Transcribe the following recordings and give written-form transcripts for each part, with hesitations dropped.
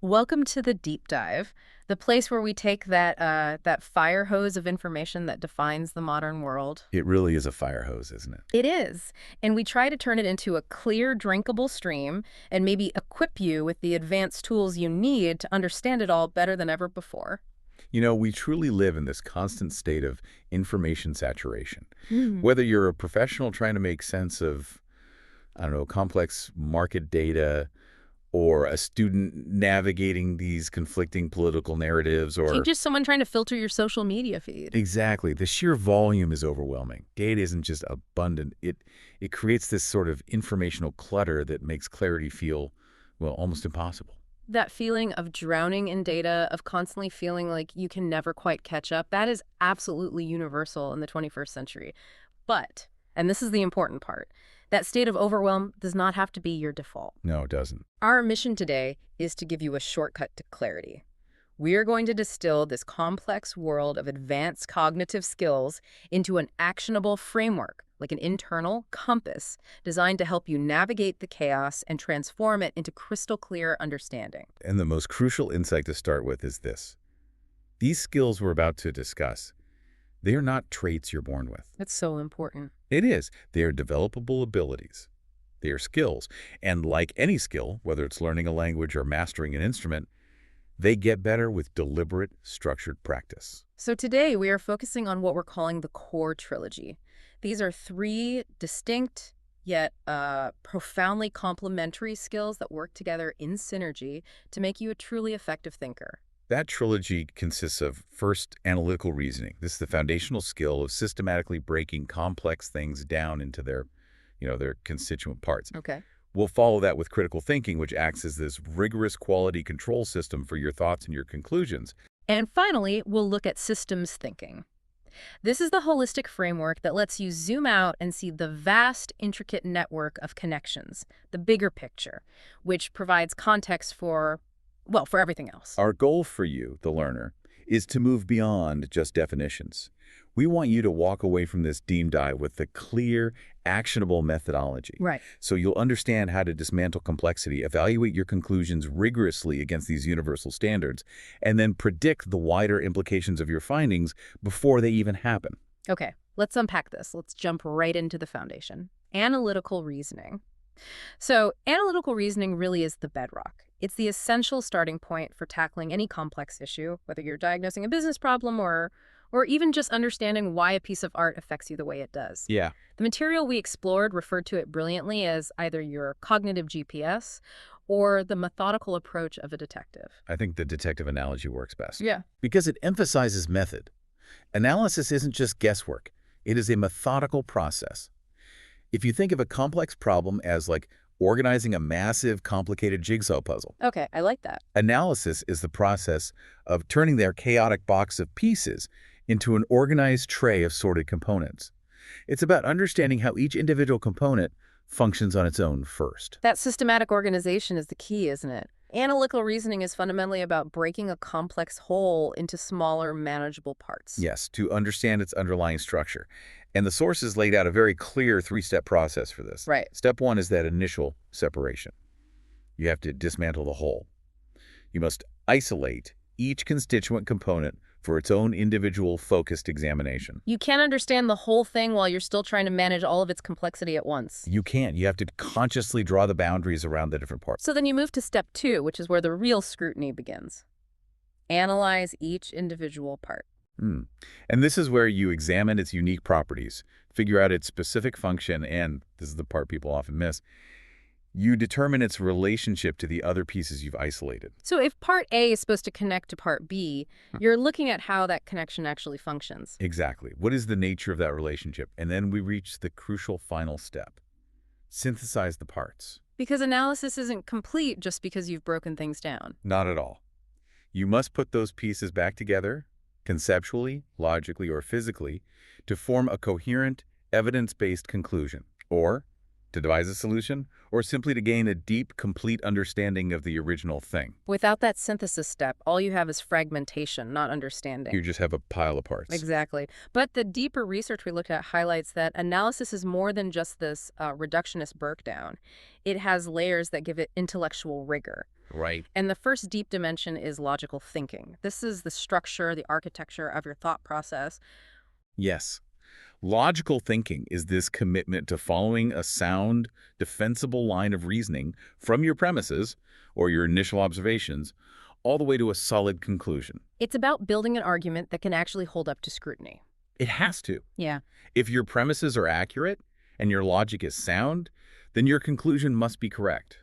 Welcome to the deep dive, the place where we take that fire hose of information that defines the modern world. It really is a fire hose, isn't it? It is, and we try to turn it into a clear, drinkable stream and maybe equip you with the advanced tools you need to understand it all better than ever before. You know, we truly live in this constant state of information saturation. Hmm. Whether you're a professional trying to make sense of, I don't know, complex market data, or a student navigating these conflicting political narratives, or Just someone trying to filter your social media feed. exactly, the sheer volume is overwhelming. Data isn't just abundant. It creates this sort of informational clutter that makes clarity feel, well, almost impossible. That feeling of drowning in data, of constantly feeling like you can never quite catch up, that is absolutely universal in the 21st century. But, and this is the important part, that state of overwhelm does not have to be your default. No, it doesn't. Our mission today is to give you a shortcut to clarity. We are going to distill this complex world of advanced cognitive skills into an actionable framework, like an internal compass, designed to help you navigate the chaos and transform it into crystal clear understanding. And the most crucial insight to start with is this. These skills we're about to discuss, they are not traits you're born with. That's so important. It is. They are developable abilities. They are skills. And like any skill, whether it's learning a language or mastering an instrument, they get better with deliberate, structured practice. So today we are focusing on what we're calling the core trilogy. These are three distinct yet profoundly complementary skills that work together in synergy to make you a truly effective thinker. That trilogy consists of, first, analytical reasoning. This is the foundational skill of systematically breaking complex things down into their constituent parts. Okay. We'll follow that with critical thinking, which acts as this rigorous quality control system for your thoughts and your conclusions. And finally, we'll look at systems thinking. This is the holistic framework that lets you zoom out and see the vast, intricate network of connections, the bigger picture, which provides context for everything else. Our goal for you, the learner, is to move beyond just definitions. We want you to walk away from this deep dive with a clear, actionable methodology. Right. So you'll understand how to dismantle complexity, evaluate your conclusions rigorously against these universal standards, and then predict the wider implications of your findings before they even happen. Okay, let's unpack this. Let's jump right into the foundation. Analytical reasoning. So analytical reasoning really is the bedrock. It's the essential starting point for tackling any complex issue, whether you're diagnosing a business problem or even just understanding why a piece of art affects you the way it does. Yeah. The material we explored referred to it brilliantly as either your cognitive GPS or the methodical approach of a detective. I think the detective analogy works best. Yeah. Because it emphasizes method. Analysis isn't just guesswork. It is a methodical process. If you think of a complex problem as like organizing a massive, complicated jigsaw puzzle, Okay, I like that. analysis is the process of turning their chaotic box of pieces into an organized tray of sorted components. It's about understanding how each individual component functions on its own first. That systematic organization is the key, isn't it? Analytical reasoning is fundamentally about breaking a complex whole into smaller, manageable parts. Yes, to understand its underlying structure. And the sources laid out a very clear three-step process for this. Right. Step one is that initial separation. You have to dismantle the whole. You must isolate each constituent component for its own individual focused examination. You can't understand the whole thing while you're still trying to manage all of its complexity at once. You can't. You have to consciously draw the boundaries around the different parts. So then you move to step two, which is where the real scrutiny begins. Analyze each individual part. And this is where you examine its unique properties, figure out its specific function, and this is the part people often miss, you determine its relationship to the other pieces you've isolated. So if part A is supposed to connect to part B, you're looking at how that connection actually functions. Exactly. What is the nature of that relationship? And then we reach the crucial final step. Synthesize the parts. Because analysis isn't complete just because you've broken things down. Not at all. You must put those pieces back together, conceptually, logically, or physically, to form a coherent, evidence-based conclusion, or to devise a solution, or simply to gain a deep, complete understanding of the original thing. Without that synthesis step, all you have is fragmentation, not understanding. You just have a pile of parts. Exactly. But the deeper research we looked at highlights that analysis is more than just this reductionist breakdown. It has layers that give it intellectual rigor. Right. And the first deep dimension is logical thinking. This is the structure, the architecture of your thought process. Yes. Logical thinking is this commitment to following a sound, defensible line of reasoning from your premises, or your initial observations, all the way to a solid conclusion. It's about building an argument that can actually hold up to scrutiny. It has to. Yeah. If your premises are accurate and your logic is sound, then your conclusion must be correct.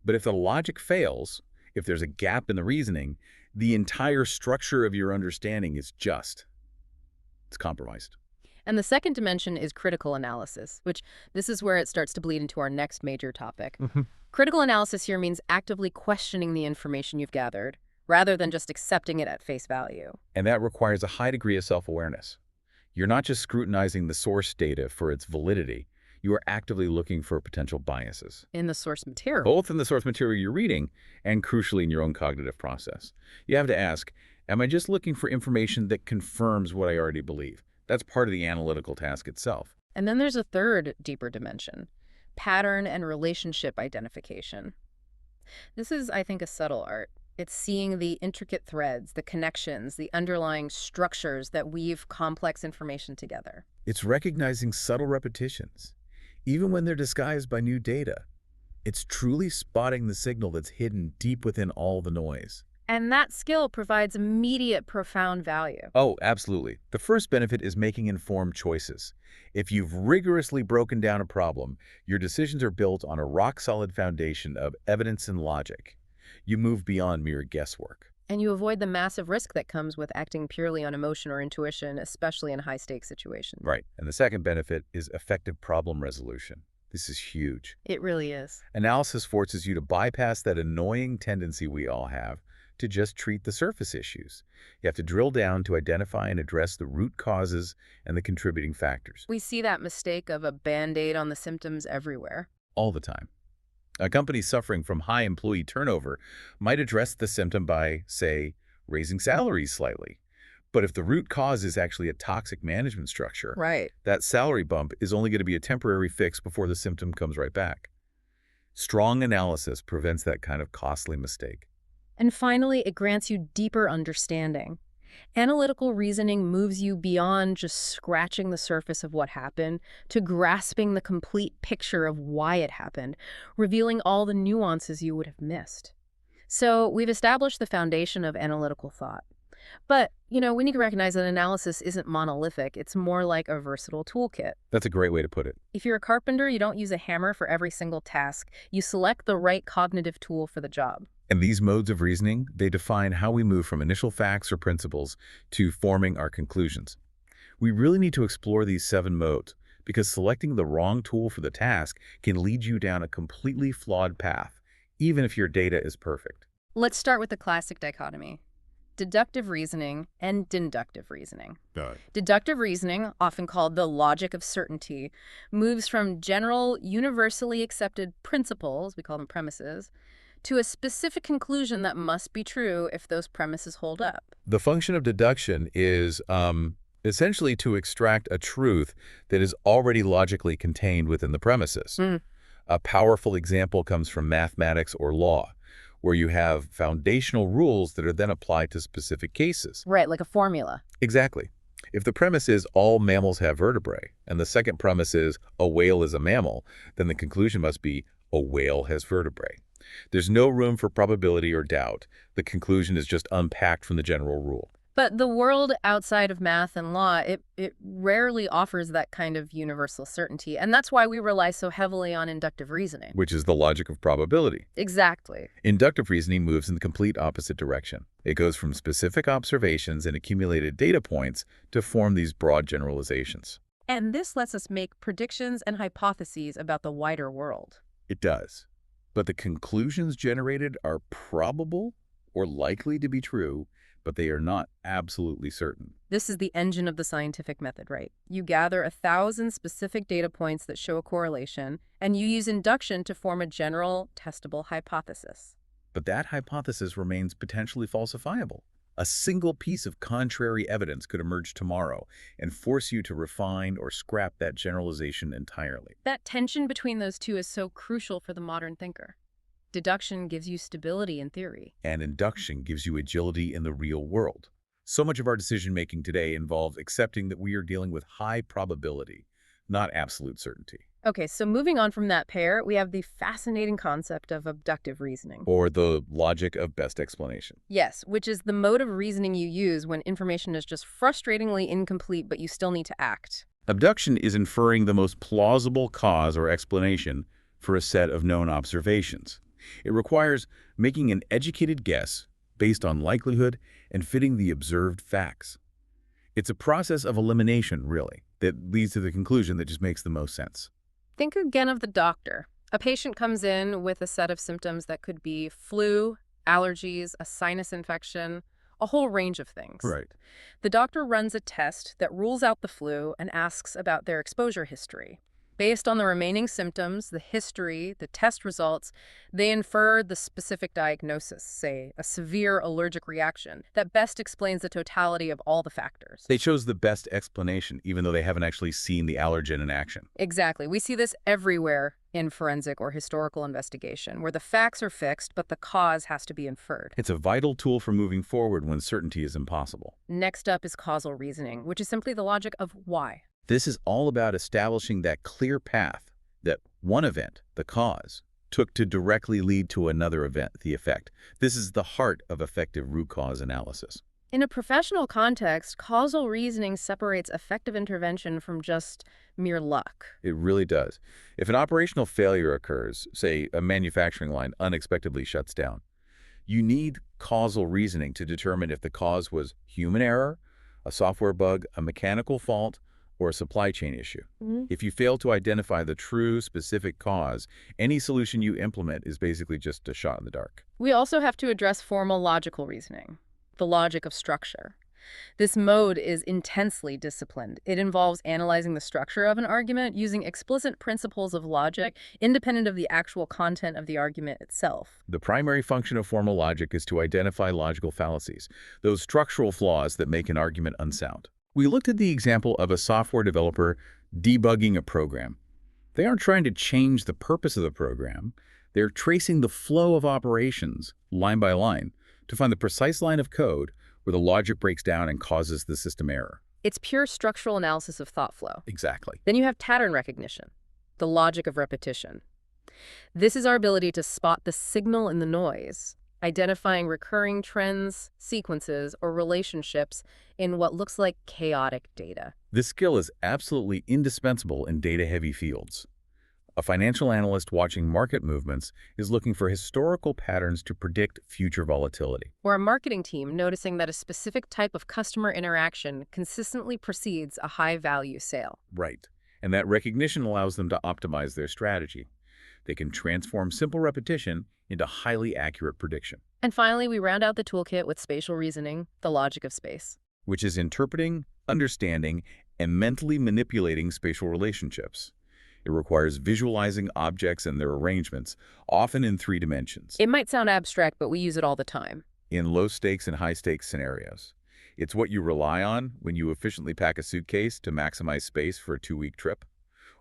But if the logic fails, if there's a gap in the reasoning, the entire structure of your understanding is it's compromised. And the second dimension is critical analysis, which this is where it starts to bleed into our next major topic. Critical analysis here means actively questioning the information you've gathered, rather than just accepting it at face value. And that requires a high degree of self-awareness. You're not just scrutinizing the source data for its validity. You are actively looking for potential biases. In the source material. Both in the source material you're reading and, crucially, in your own cognitive process. You have to ask, am I just looking for information that confirms what I already believe? That's part of the analytical task itself. And then there's a third, deeper dimension, pattern and relationship identification. This is, I think, a subtle art. It's seeing the intricate threads, the connections, the underlying structures that weave complex information together. It's recognizing subtle repetitions, even when they're disguised by new data. It's truly spotting the signal that's hidden deep within all the noise. And that skill provides immediate, profound value. Oh, absolutely. The first benefit is making informed choices. If you've rigorously broken down a problem, your decisions are built on a rock-solid foundation of evidence and logic. You move beyond mere guesswork. And you avoid the massive risk that comes with acting purely on emotion or intuition, especially in high-stakes situations. Right. And the second benefit is effective problem resolution. This is huge. It really is. Analysis forces you to bypass that annoying tendency we all have to just treat the surface issues. You have to drill down to identify and address the root causes and the contributing factors. We see that mistake of a Band-Aid on the symptoms everywhere. All the time. A company suffering from high employee turnover might address the symptom by, say, raising salaries slightly. But if the root cause is actually a toxic management structure, Right. that salary bump is only going to be a temporary fix before the symptom comes right back. Strong analysis prevents that kind of costly mistake. And finally, it grants you deeper understanding. Analytical reasoning moves you beyond just scratching the surface of what happened to grasping the complete picture of why it happened, revealing all the nuances you would have missed. So we've established the foundation of analytical thought. But, we need to recognize that analysis isn't monolithic. It's more like a versatile toolkit. That's a great way to put it. If you're a carpenter, you don't use a hammer for every single task. You select the right cognitive tool for the job. And these modes of reasoning, they define how we move from initial facts or principles to forming our conclusions. We really need to explore these 7 modes, because selecting the wrong tool for the task can lead you down a completely flawed path, even if your data is perfect. Let's start with the classic dichotomy: deductive reasoning and deductive reasoning. Deductive reasoning, often called the logic of certainty, moves from general, universally accepted principles, we call them premises, to a specific conclusion that must be true if those premises hold up. The function of deduction is essentially to extract a truth that is already logically contained within the premises. A powerful example comes from mathematics or law, where you have foundational rules that are then applied to specific cases. Right, like a formula. Exactly. If the premise is all mammals have vertebrae, and the second premise is a whale is a mammal, then the conclusion must be a whale has vertebrae. There's no room for probability or doubt. The conclusion is just unpacked from the general rule. But the world outside of math and law, it rarely offers that kind of universal certainty. And that's why we rely so heavily on inductive reasoning. Which is the logic of probability. Exactly. Inductive reasoning moves in the complete opposite direction. It goes from specific observations and accumulated data points to form these broad generalizations. And this lets us make predictions and hypotheses about the wider world. It does. But the conclusions generated are probable or likely to be true but they are not absolutely certain. This is the engine of the scientific method, right? You gather 1,000 specific data points that show a correlation, and you use induction to form a general, testable hypothesis. But that hypothesis remains potentially falsifiable. A single piece of contrary evidence could emerge tomorrow and force you to refine or scrap that generalization entirely. That tension between those two is so crucial for the modern thinker. Deduction gives you stability in theory. And induction gives you agility in the real world. So much of our decision-making today involves accepting that we are dealing with high probability, not absolute certainty. Okay, so moving on from that pair, we have the fascinating concept of abductive reasoning. Or the logic of best explanation. Yes, which is the mode of reasoning you use when information is just frustratingly incomplete, but you still need to act. Abduction is inferring the most plausible cause or explanation for a set of known observations. It requires making an educated guess based on likelihood and fitting the observed facts. It's a process of elimination, really, that leads to the conclusion that just makes the most sense. Think again of the doctor. A patient comes in with a set of symptoms that could be flu, allergies, a sinus infection, a whole range of things. Right. The doctor runs a test that rules out the flu and asks about their exposure history. Based on the remaining symptoms, the history, the test results, they infer the specific diagnosis, say, a severe allergic reaction, that best explains the totality of all the factors. They chose the best explanation, even though they haven't actually seen the allergen in action. Exactly. We see this everywhere in forensic or historical investigation, where the facts are fixed, but the cause has to be inferred. It's a vital tool for moving forward when certainty is impossible. Next up is causal reasoning, which is simply the logic of why. This is all about establishing that clear path that one event, the cause, took to directly lead to another event, the effect. This is the heart of effective root cause analysis. In a professional context, causal reasoning separates effective intervention from just mere luck. It really does. If an operational failure occurs, say a manufacturing line unexpectedly shuts down, you need causal reasoning to determine if the cause was human error, a software bug, a mechanical fault, or a supply chain issue. If you fail to identify the true specific cause, any solution you implement is basically just a shot in the dark. We also have to address formal logical reasoning, the logic of structure. This mode is intensely disciplined. It involves analyzing the structure of an argument using explicit principles of logic, independent of the actual content of the argument itself. The primary function of formal logic is to identify logical fallacies, those structural flaws that make an argument unsound. We looked at the example of a software developer debugging a program. They aren't trying to change the purpose of the program. They're tracing the flow of operations, line by line, to find the precise line of code where the logic breaks down and causes the system error. It's pure structural analysis of thought flow. Exactly. Then you have pattern recognition, the logic of repetition. This is our ability to spot the signal in the noise, identifying recurring trends, sequences, or relationships in what looks like chaotic data. This skill is absolutely indispensable in data-heavy fields. A financial analyst watching market movements is looking for historical patterns to predict future volatility. Or a marketing team noticing that a specific type of customer interaction consistently precedes a high-value sale. Right. And that recognition allows them to optimize their strategy. They can transform simple repetition into highly accurate prediction. And finally, we round out the toolkit with spatial reasoning, the logic of space, which is interpreting, understanding, and mentally manipulating spatial relationships. It requires visualizing objects and their arrangements, often in 3 dimensions. It might sound abstract, but we use it all the time. In low-stakes and high-stakes scenarios. It's what you rely on when you efficiently pack a suitcase to maximize space for a 2-week trip,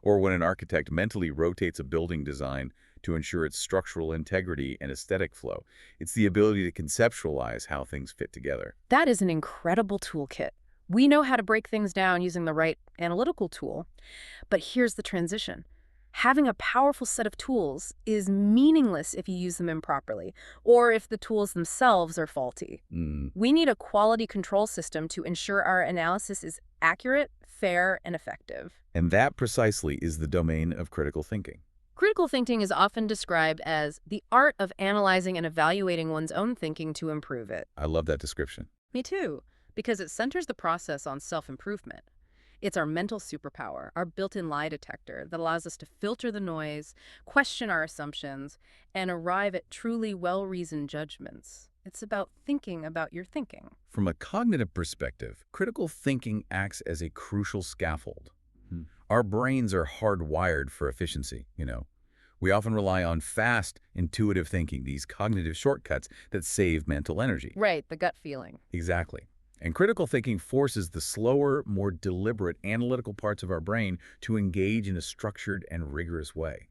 or when an architect mentally rotates a building design to ensure its structural integrity and aesthetic flow. It's the ability to conceptualize how things fit together. That is an incredible toolkit. We know how to break things down using the right analytical tool, but here's the transition. Having a powerful set of tools is meaningless if you use them improperly, or if the tools themselves are faulty. We need a quality control system to ensure our analysis is accurate, fair, and effective. And that precisely is the domain of critical thinking. Critical thinking is often described as the art of analyzing and evaluating one's own thinking to improve it. I love that description. Me too, because it centers the process on self-improvement. It's our mental superpower, our built-in lie detector that allows us to filter the noise, question our assumptions, and arrive at truly well-reasoned judgments. It's about thinking about your thinking. From a cognitive perspective, critical thinking acts as a crucial scaffold. Our brains are hardwired for efficiency. We often rely on fast, intuitive thinking, these cognitive shortcuts that save mental energy. Right, the gut feeling. Exactly. And critical thinking forces the slower, more deliberate, analytical parts of our brain to engage in a structured and rigorous way.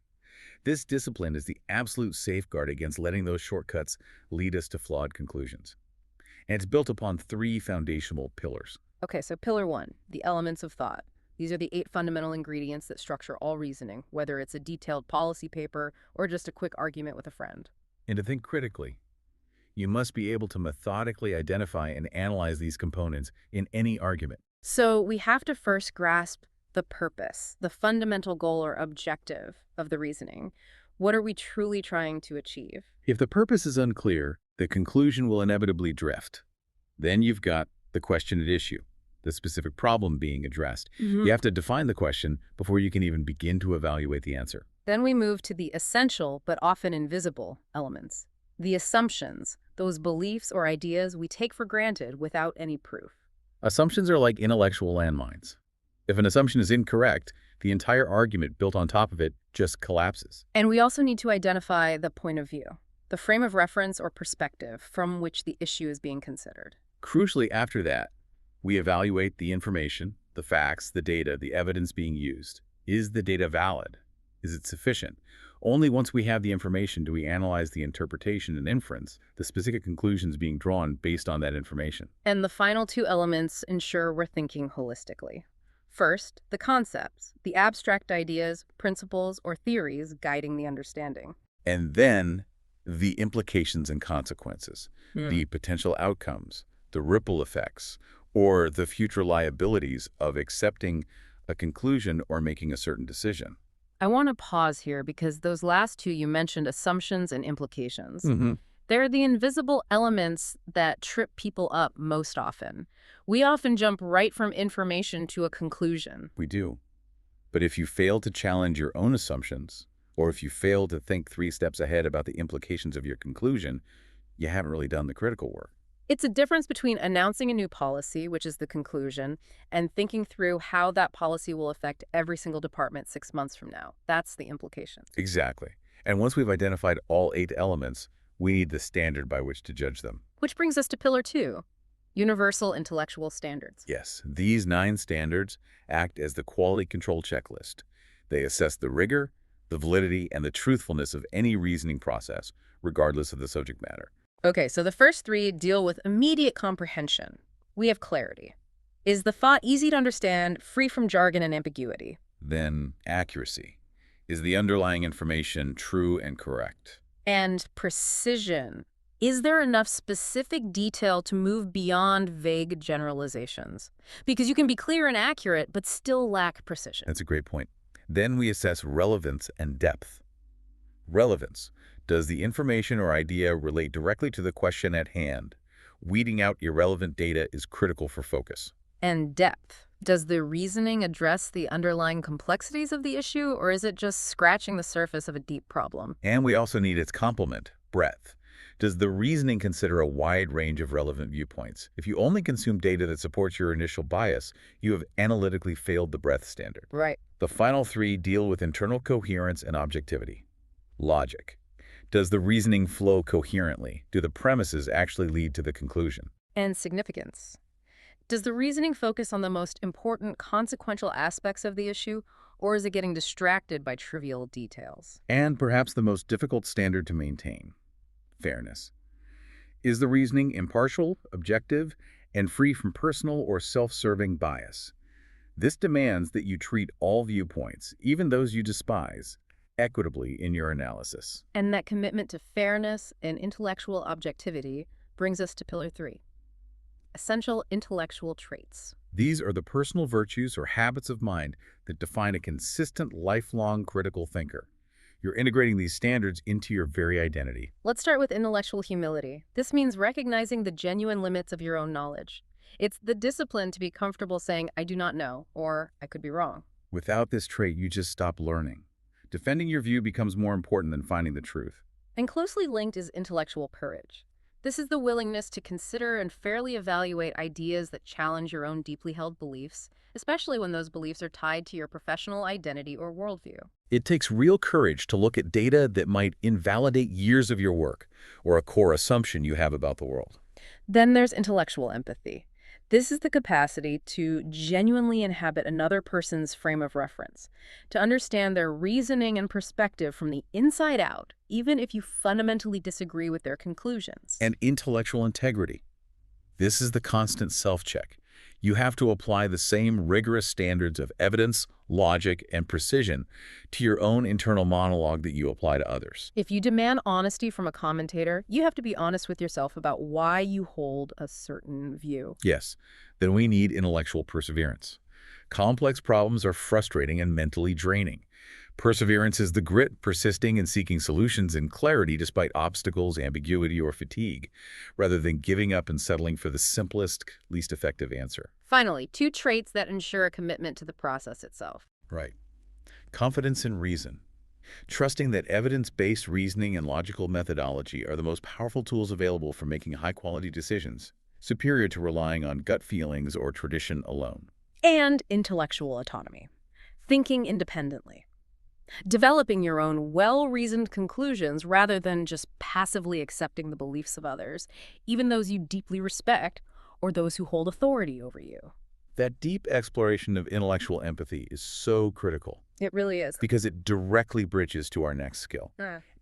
This discipline is the absolute safeguard against letting those shortcuts lead us to flawed conclusions. And it's built upon three foundational pillars. Okay, so pillar one, the elements of thought. These are the 8 fundamental ingredients that structure all reasoning, whether it's a detailed policy paper or just a quick argument with a friend. And to think critically, you must be able to methodically identify and analyze these components in any argument. So we have to first grasp the purpose, the fundamental goal or objective of the reasoning. What are we truly trying to achieve? If the purpose is unclear, the conclusion will inevitably drift. Then you've got the question at issue, the specific problem being addressed. You have to define the question before you can even begin to evaluate the answer. Then we move to the essential but often invisible elements. The assumptions, those beliefs or ideas we take for granted without any proof. Assumptions are like intellectual landmines. If an assumption is incorrect, the entire argument built on top of it just collapses. And we also need to identify the point of view, the frame of reference or perspective from which the issue is being considered. Crucially, after that, we evaluate the information, the facts, the data, the evidence being used. Is the data valid? Is it sufficient? Only once we have the information do we analyze the interpretation and inference, the specific conclusions being drawn based on that information. And the final 2 elements ensure we're thinking holistically. First, the concepts, the abstract ideas, principles, or theories guiding the understanding. And then the implications and consequences, the potential outcomes, the ripple effects, or the future liabilities of accepting a conclusion or making a certain decision. I want to pause here because those last 2 you mentioned, assumptions and implications. They're the invisible elements that trip people up most often. We often jump right from information to a conclusion. We do. But if you fail to challenge your own assumptions, or if you fail to think 3 steps ahead about the implications of your conclusion, you haven't really done the critical work. It's a difference between announcing a new policy, which is the conclusion, and thinking through how that policy will affect every single department 6 months from now. That's the implication. Exactly. And once we've identified all 8 elements, we need the standard by which to judge them. Which brings us to pillar 2, universal intellectual standards. Yes, these 9 standards act as the quality control checklist. They assess the rigor, the validity, and the truthfulness of any reasoning process, regardless of the subject matter. Okay, so the first 3 deal with immediate comprehension. We have clarity. Is the thought easy to understand, free from jargon and ambiguity? Then accuracy. Is the underlying information true and correct? And precision. Is there enough specific detail to move beyond vague generalizations? Because you can be clear and accurate, but still lack precision. That's a great point. Then we assess relevance and depth. Relevance. Does the information or idea relate directly to the question at hand? Weeding out irrelevant data is critical for focus. And depth. Does the reasoning address the underlying complexities of the issue, or is it just scratching the surface of a deep problem? And we also need its complement, breadth. Does the reasoning consider a wide range of relevant viewpoints? If you only consume data that supports your initial bias, you have analytically failed the breadth standard. Right. The final 3 deal with internal coherence and objectivity. Logic. Does the reasoning flow coherently? Do the premises actually lead to the conclusion? And significance. Does the reasoning focus on the most important consequential aspects of the issue, or is it getting distracted by trivial details? And perhaps the most difficult standard to maintain, fairness. Is the reasoning impartial, objective, and free from personal or self-serving bias? This demands that you treat all viewpoints, even those you despise, equitably in your analysis. And that commitment to fairness and intellectual objectivity brings us to pillar 3, essential intellectual traits. These are the personal virtues or habits of mind that define a consistent, lifelong critical thinker. You're integrating these standards into your very identity. Let's start with intellectual humility. This means recognizing the genuine limits of your own knowledge. It's the discipline to be comfortable saying, I do not know, or I could be wrong. Without this trait, you just stop learning. Defending your view becomes more important than finding the truth. And closely linked is intellectual courage. This is the willingness to consider and fairly evaluate ideas that challenge your own deeply held beliefs, especially when those beliefs are tied to your professional identity or worldview. It takes real courage to look at data that might invalidate years of your work or a core assumption you have about the world. Then there's intellectual empathy. This is the capacity to genuinely inhabit another person's frame of reference, to understand their reasoning and perspective from the inside out, even if you fundamentally disagree with their conclusions. And intellectual integrity. This is the constant self-check. You have to apply the same rigorous standards of evidence, logic, and precision to your own internal monologue that you apply to others. If you demand honesty from a commentator, you have to be honest with yourself about why you hold a certain view. Yes, then we need intellectual perseverance. Complex problems are frustrating and mentally draining. Perseverance is the grit, persisting and seeking solutions and clarity despite obstacles, ambiguity, or fatigue, rather than giving up and settling for the simplest, least effective answer. Finally, two traits that ensure a commitment to the process itself. Right. Confidence in reason. Trusting that evidence-based reasoning and logical methodology are the most powerful tools available for making high-quality decisions, superior to relying on gut feelings or tradition alone. And intellectual autonomy. Thinking independently. Developing your own well-reasoned conclusions rather than just passively accepting the beliefs of others, even those you deeply respect or those who hold authority over you. That deep exploration of intellectual empathy is so critical It really is. because it directly bridges to our next skill.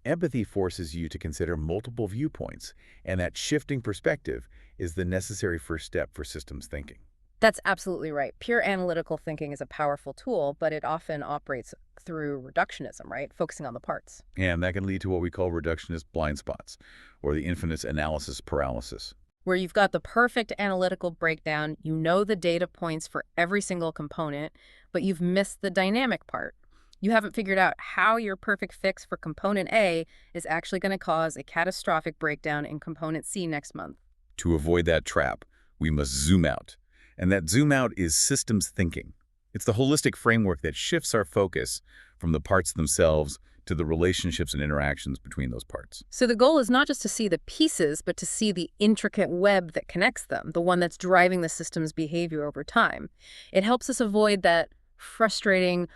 Empathy forces you to consider multiple viewpoints, and that shifting perspective is the necessary first step for systems thinking. That's absolutely right. Pure analytical thinking is a powerful tool, but it often operates through reductionism, right? Focusing on the parts. And that can lead to what we call reductionist blind spots, or the infinite analysis paralysis. Where you've got the perfect analytical breakdown, you know the data points for every single component, but you've missed the dynamic part. You haven't figured out how your perfect fix for component A is actually going to cause a catastrophic breakdown in component C next month. To avoid that trap, we must zoom out. And that zoom out is systems thinking. It's the holistic framework that shifts our focus from the parts themselves to the relationships and interactions between those parts. So the goal is not just to see the pieces, but to see the intricate web that connects them, the one that's driving the system's behavior over time. It helps us avoid that frustrating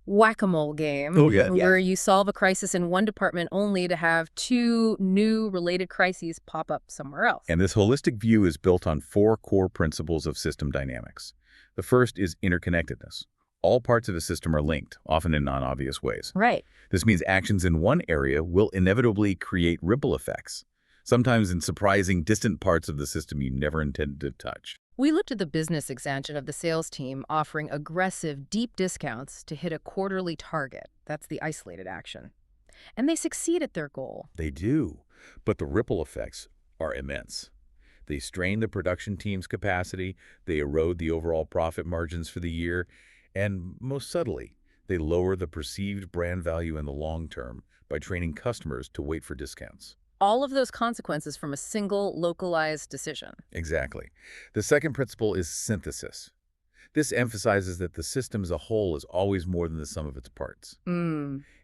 whack-a-mole game where you solve a crisis in one department only to have two new related crises pop up somewhere else. And this holistic view is built on 4 core principles of system dynamics. The first is interconnectedness. All parts of a system are linked, often in non-obvious ways. Right. This means actions in one area will inevitably create ripple effects, sometimes in surprising, distant parts of the system you never intended to touch. We looked at the business expansion of the sales team offering aggressive, deep discounts to hit a quarterly target. That's the isolated action. And they succeed at their goal. They do, but the ripple effects are immense. They strain the production team's capacity, they erode the overall profit margins for the year, and most subtly, they lower the perceived brand value in the long term by training customers to wait for discounts. All of those consequences from a single, localized decision. Exactly. The second principle is synthesis. This emphasizes that the system as a whole is always more than the sum of its parts.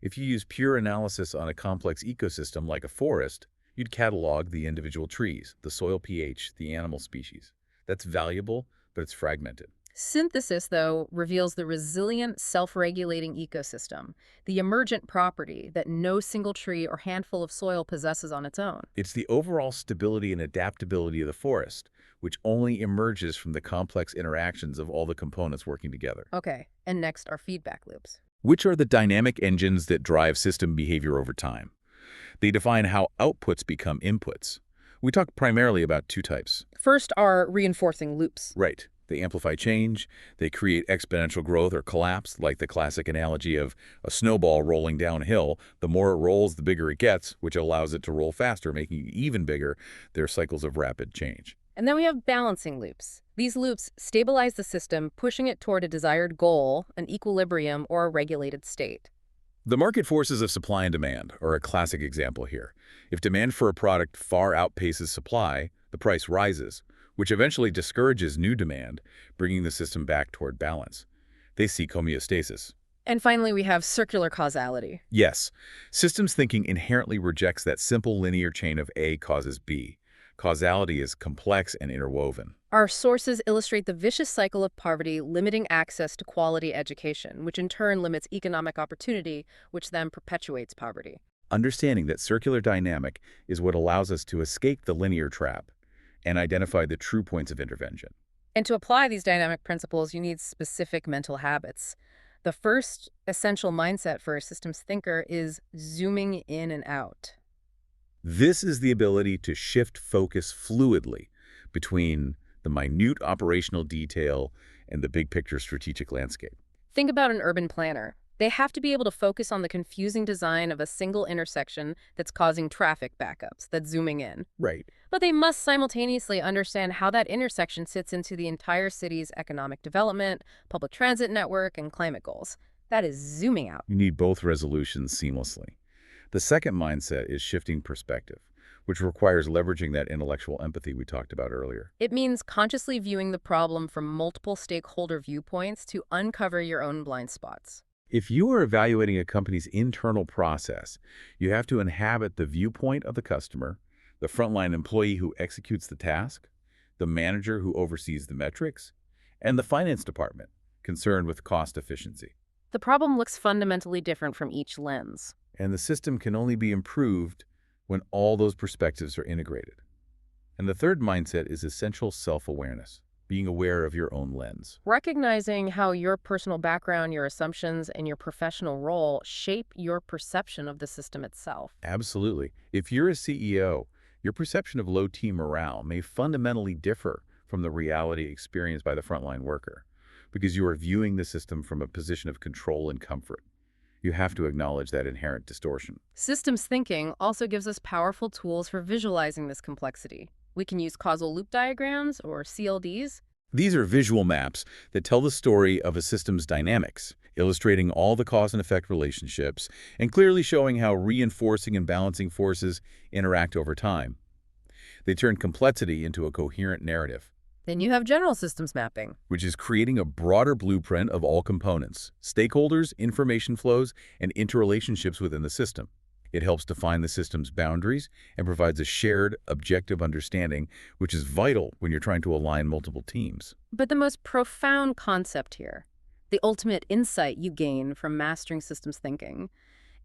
If you use pure analysis on a complex ecosystem like a forest, you'd catalog the individual trees, the soil pH, the animal species. That's valuable, but it's fragmented. Synthesis, though, reveals the resilient, self-regulating ecosystem, the emergent property that no single tree or handful of soil possesses on its own. It's the overall stability and adaptability of the forest, which only emerges from the complex interactions of all the components working together. Okay, and next are feedback loops. Which are the dynamic engines that drive system behavior over time. They define how outputs become inputs. We talk primarily about 2 types. First are reinforcing loops. Right. They amplify change, they create exponential growth or collapse, like the classic analogy of a snowball rolling downhill. The more it rolls, the bigger it gets, which allows it to roll faster, making it even bigger. They're cycles of rapid change. And then we have balancing loops. These loops stabilize the system, pushing it toward a desired goal, an equilibrium, or a regulated state. The market forces of supply and demand are a classic example here. If demand for a product far outpaces supply, the price rises, which eventually discourages new demand, bringing the system back toward balance. They seek homeostasis. And finally, we have circular causality. Yes, systems thinking inherently rejects that simple linear chain of A causes B. Causality is complex and interwoven. Our sources illustrate the vicious cycle of poverty, limiting access to quality education, which in turn limits economic opportunity, which then perpetuates poverty. Understanding that circular dynamic is what allows us to escape the linear trap and identify the true points of intervention. And to apply these dynamic principles, you need specific mental habits. The first essential mindset for a systems thinker is zooming in and out. This is the ability to shift focus fluidly between the minute operational detail and the big picture strategic landscape. Think about an urban planner. They have to be able to focus on the confusing design of a single intersection that's causing traffic backups, that's zooming in. Right. But they must simultaneously understand how that intersection sits into the entire city's economic development, public transit network, and climate goals. That is zooming out. You need both resolutions seamlessly. The second mindset is shifting perspective, which requires leveraging that intellectual empathy we talked about earlier. It means consciously viewing the problem from multiple stakeholder viewpoints to uncover your own blind spots. If you are evaluating a company's internal process, you have to inhabit the viewpoint of the customer, the frontline employee who executes the task, the manager who oversees the metrics, and the finance department, concerned with cost efficiency. The problem looks fundamentally different from each lens. And the system can only be improved when all those perspectives are integrated. And the third mindset is essential self-awareness, being aware of your own lens. Recognizing how your personal background, your assumptions, and your professional role shape your perception of the system itself. Absolutely. If you're a CEO, your perception of low team morale may fundamentally differ from the reality experienced by the frontline worker, because you are viewing the system from a position of control and comfort. You have to acknowledge that inherent distortion. Systems thinking also gives us powerful tools for visualizing this complexity. We can use causal loop diagrams, or CLDs. These are visual maps that tell the story of a system's dynamics, illustrating all the cause and effect relationships and clearly showing how reinforcing and balancing forces interact over time. They turn complexity into a coherent narrative. Then you have general systems mapping, which is creating a broader blueprint of all components, stakeholders, information flows, and interrelationships within the system. It helps define the system's boundaries and provides a shared, objective understanding, which is vital when you're trying to align multiple teams. But the most profound concept here, the ultimate insight you gain from mastering systems thinking,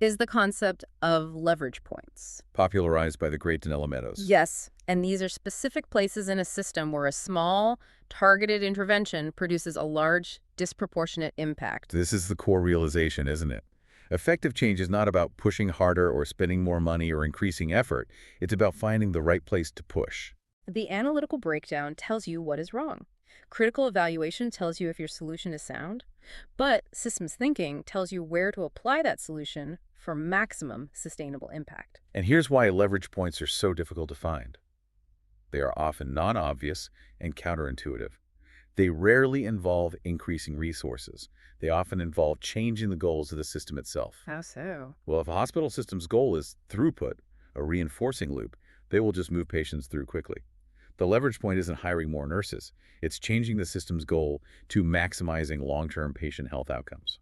is the concept of leverage points. Popularized by the great Danilo Meadows. Yes, and these are specific places in a system where a small, targeted intervention produces a large, disproportionate impact. This is the core realization, isn't it? Effective change is not about pushing harder or spending more money or increasing effort. It's about finding the right place to push. The analytical breakdown tells you what is wrong. Critical evaluation tells you if your solution is sound. But systems thinking tells you where to apply that solution for maximum sustainable impact. And here's why leverage points are so difficult to find. They are often non-obvious and counterintuitive. They rarely involve increasing resources. They often involve changing the goals of the system itself. How so? Well, if a hospital system's goal is throughput, a reinforcing loop, they will just move patients through quickly. The leverage point isn't hiring more nurses. It's changing the system's goal to maximizing long-term patient health outcomes.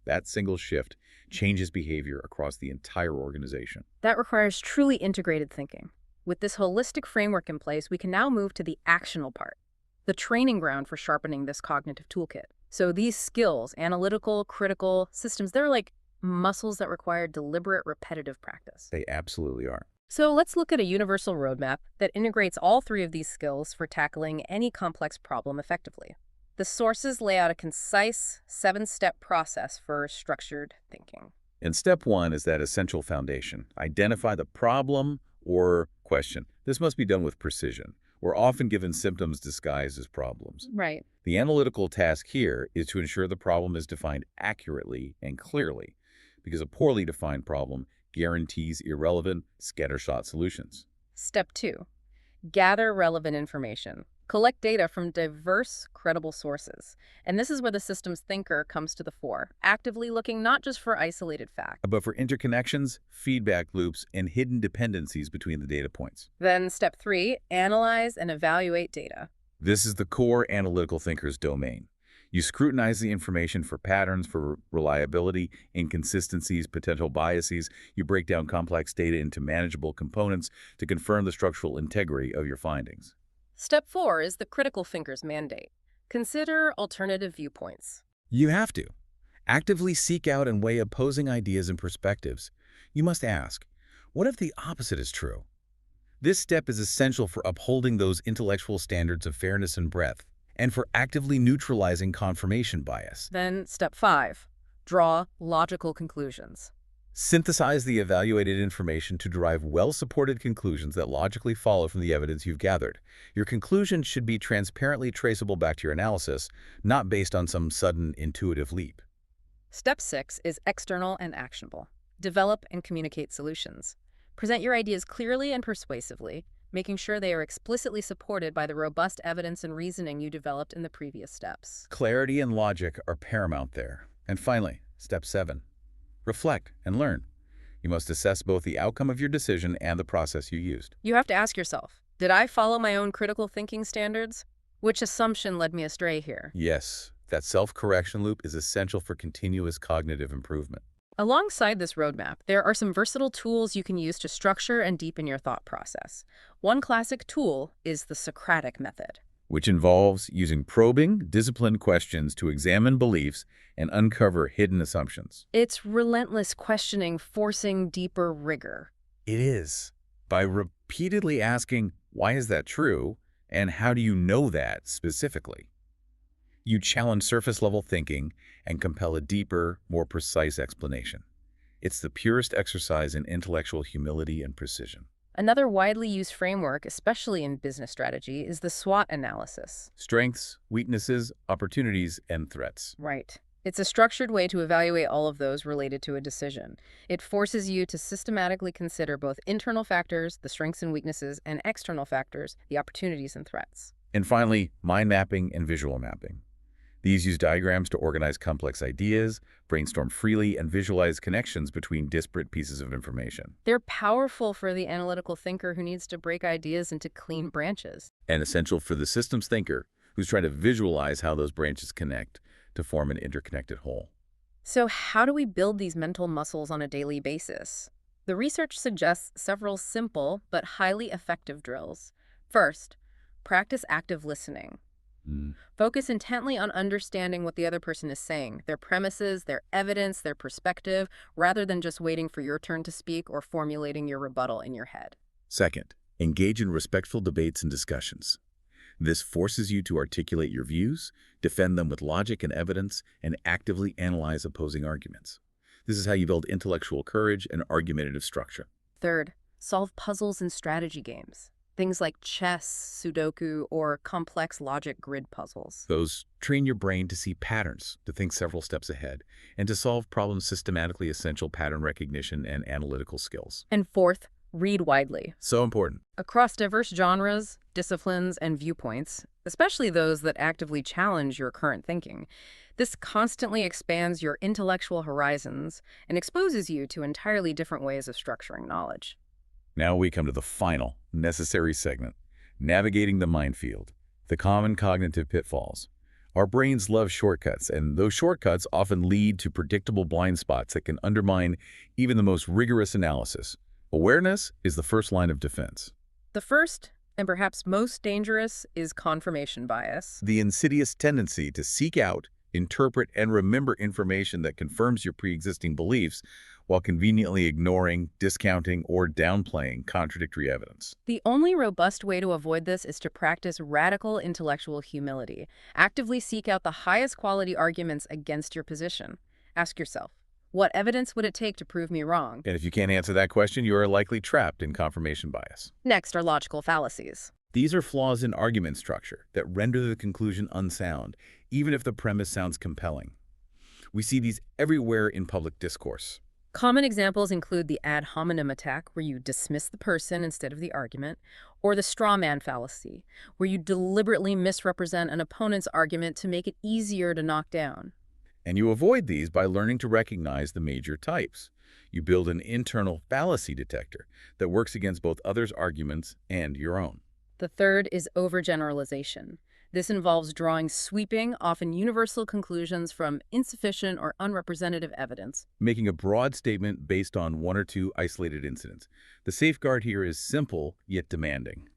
That single shift changes behavior across the entire organization. That requires truly integrated thinking. With this holistic framework in place, we can now move to the actional part, the training ground for sharpening this cognitive toolkit. So these skills, analytical, critical, systems, they're like muscles that require deliberate, repetitive practice. They absolutely are. So let's look at a universal roadmap that integrates all three of these skills for tackling any complex problem effectively. The sources lay out a concise 7-step process for structured thinking. And step 1 is that essential foundation. Identify the problem or question. This must be done with precision. We're often given symptoms disguised as problems. Right. The analytical task here is to ensure the problem is defined accurately and clearly, because a poorly defined problem guarantees irrelevant, scattershot solutions. Step 2, gather relevant information. Collect data from diverse, credible sources. And this is where the systems thinker comes to the fore, actively looking not just for isolated facts, but for interconnections, feedback loops, and hidden dependencies between the data points. Then step 3, analyze and evaluate data. This is the core analytical thinker's domain. You scrutinize the information for patterns, for reliability, inconsistencies, potential biases. You break down complex data into manageable components to confirm the structural integrity of your findings. Step 4 is the critical thinker's mandate. Consider alternative viewpoints. You have to actively seek out and weigh opposing ideas and perspectives. You must ask, what if the opposite is true? This step is essential for upholding those intellectual standards of fairness and breadth, and for actively neutralizing confirmation bias. Then step 5, draw logical conclusions. Synthesize the evaluated information to derive well-supported conclusions that logically follow from the evidence you've gathered. Your conclusions should be transparently traceable back to your analysis, not based on some sudden intuitive leap. Step 6 is external and actionable. Develop and communicate solutions. Present your ideas clearly and persuasively, making sure they are explicitly supported by the robust evidence and reasoning you developed in the previous steps. Clarity and logic are paramount there. And finally, step 7. Reflect and learn. You must assess both the outcome of your decision and the process you used. You have to ask yourself, did I follow my own critical thinking standards? Which assumption led me astray here? Yes, that self-correction loop is essential for continuous cognitive improvement. Alongside this roadmap, there are some versatile tools you can use to structure and deepen your thought process. One classic tool is the Socratic method, which involves using probing, disciplined questions to examine beliefs and uncover hidden assumptions. It's relentless questioning forcing deeper rigor. It is. By repeatedly asking, why is that true, and how do you know that specifically? You challenge surface-level thinking and compel a deeper, more precise explanation. It's the purest exercise in intellectual humility and precision. Another widely used framework, especially in business strategy, is the SWOT analysis. Strengths, weaknesses, opportunities, and threats. Right. It's a structured way to evaluate all of those related to a decision. It forces you to systematically consider both internal factors, the strengths and weaknesses, and external factors, the opportunities and threats. And finally, mind mapping and visual mapping. These use diagrams to organize complex ideas, brainstorm freely, and visualize connections between disparate pieces of information. They're powerful for the analytical thinker who needs to break ideas into clean branches. And essential for the systems thinker who's trying to visualize how those branches connect to form an interconnected whole. So how do we build these mental muscles on a daily basis? The research suggests several simple but highly effective drills. First, practice active listening. Focus intently on understanding what the other person is saying, their premises, their evidence, their perspective, rather than just waiting for your turn to speak or formulating your rebuttal in your head. Second, engage in respectful debates and discussions. This forces you to articulate your views, defend them with logic and evidence, and actively analyze opposing arguments. This is how you build intellectual courage and argumentative structure. Third, solve puzzles and strategy games. Things like chess, Sudoku, or complex logic grid puzzles. Those train your brain to see patterns, to think several steps ahead, and to solve problems systematically. Essential pattern recognition and analytical skills. And fourth, read widely. So important. Across diverse genres, disciplines, and viewpoints, especially those that actively challenge your current thinking. This constantly expands your intellectual horizons and exposes you to entirely different ways of structuring knowledge. Now we come to the final, necessary segment, navigating the minefield, the common cognitive pitfalls. Our brains love shortcuts, and those shortcuts often lead to predictable blind spots that can undermine even the most rigorous analysis. Awareness is the first line of defense. The first, and perhaps most dangerous, is confirmation bias. The insidious tendency to seek out, interpret, and remember information that confirms your pre-existing beliefs while conveniently ignoring, discounting, or downplaying contradictory evidence. The only robust way to avoid this is to practice radical intellectual humility. Actively seek out the highest quality arguments against your position. Ask yourself, what evidence would it take to prove me wrong? And if you can't answer that question, you are likely trapped in confirmation bias. Next are logical fallacies. These are flaws in argument structure that render the conclusion unsound, even if the premise sounds compelling. We see these everywhere in public discourse. Common examples include the ad hominem attack, where you dismiss the person instead of the argument, or the straw man fallacy, where you deliberately misrepresent an opponent's argument to make it easier to knock down. And you avoid these by learning to recognize the major types. You build an internal fallacy detector that works against both others' arguments and your own. The third is overgeneralization. This involves drawing sweeping, often universal conclusions from insufficient or unrepresentative evidence. Making a broad statement based on one or two isolated incidents. The safeguard here is simple yet demanding.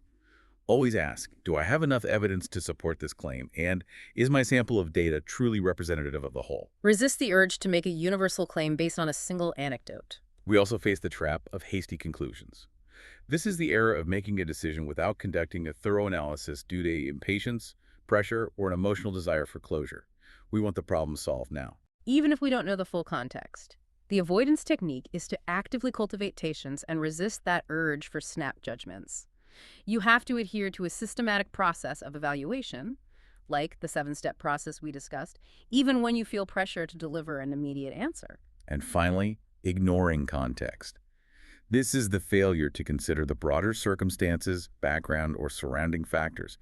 Always ask, do I have enough evidence to support this claim? And is my sample of data truly representative of the whole? Resist the urge to make a universal claim based on a single anecdote. We also face the trap of hasty conclusions. This is the error of making a decision without conducting a thorough analysis due to impatience, pressure, or an emotional desire for closure. We want the problem solved now. Even if we don't know the full context. The avoidance technique is to actively cultivate patience and resist that urge for snap judgments. You have to adhere to a systematic process of evaluation, like the 7-step process we discussed, even when you feel pressure to deliver an immediate answer. And finally, ignoring context. This is the failure to consider the broader circumstances, background, or surrounding factors.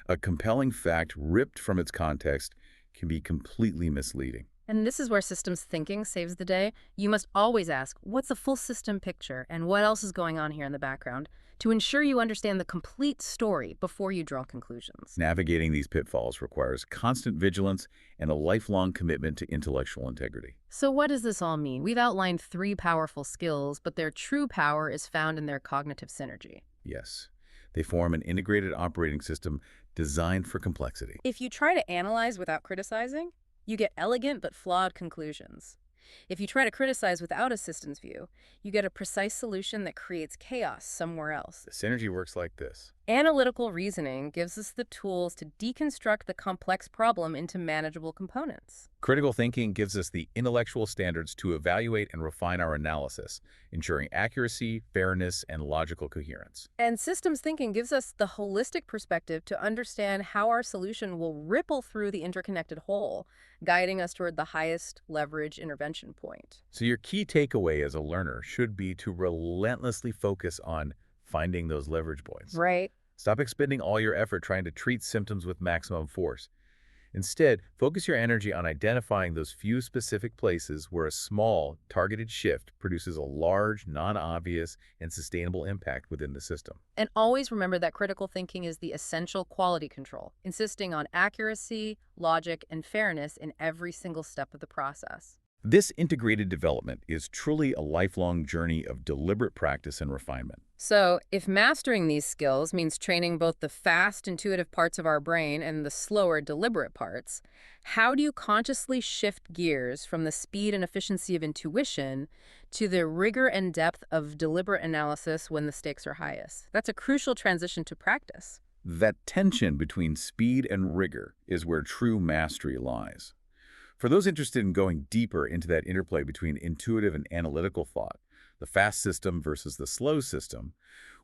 A compelling fact ripped from its context can be completely misleading. And this is where systems thinking saves the day. You must always ask, what's the full system picture and what else is going on here in the background to ensure you understand the complete story before you draw conclusions. Navigating these pitfalls requires constant vigilance and a lifelong commitment to intellectual integrity. So what does this all mean? We've outlined 3 powerful skills, but their true power is found in their cognitive synergy. Yes, they form an integrated operating system designed for complexity. If you try to analyze without criticizing, you get elegant but flawed conclusions. If you try to criticize without a systems view, you get a precise solution that creates chaos somewhere else. The synergy works like this. Analytical reasoning gives us the tools to deconstruct the complex problem into manageable components. Critical thinking gives us the intellectual standards to evaluate and refine our analysis, ensuring accuracy, fairness, and logical coherence. And systems thinking gives us the holistic perspective to understand how our solution will ripple through the interconnected whole, guiding us toward the highest leverage intervention point. So your key takeaway as a learner should be to relentlessly focus on finding those leverage points. Right. Stop expending all your effort trying to treat symptoms with maximum force. Instead, focus your energy on identifying those few specific places where a small, targeted shift produces a large, non-obvious, and sustainable impact within the system. And always remember that critical thinking is the essential quality control, insisting on accuracy, logic, and fairness in every single step of the process. This integrated development is truly a lifelong journey of deliberate practice and refinement. So, if mastering these skills means training both the fast, intuitive parts of our brain and the slower, deliberate parts, how do you consciously shift gears from the speed and efficiency of intuition to the rigor and depth of deliberate analysis when the stakes are highest? That's a crucial transition to practice. That tension between speed and rigor is where true mastery lies. For those interested in going deeper into that interplay between intuitive and analytical thought, the fast system versus the slow system,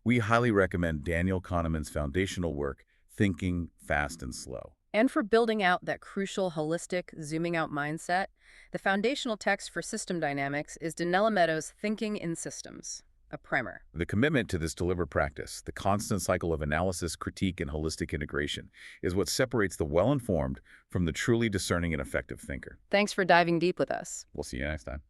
we highly recommend Daniel Kahneman's foundational work, Thinking Fast and Slow. And for building out that crucial, holistic, zooming out mindset, the foundational text for system dynamics is Donella Meadows' Thinking in Systems, a primer. The commitment to this deliberate practice, the constant cycle of analysis, critique, and holistic integration, is what separates the well-informed from the truly discerning and effective thinker. Thanks for diving deep with us. We'll see you next time.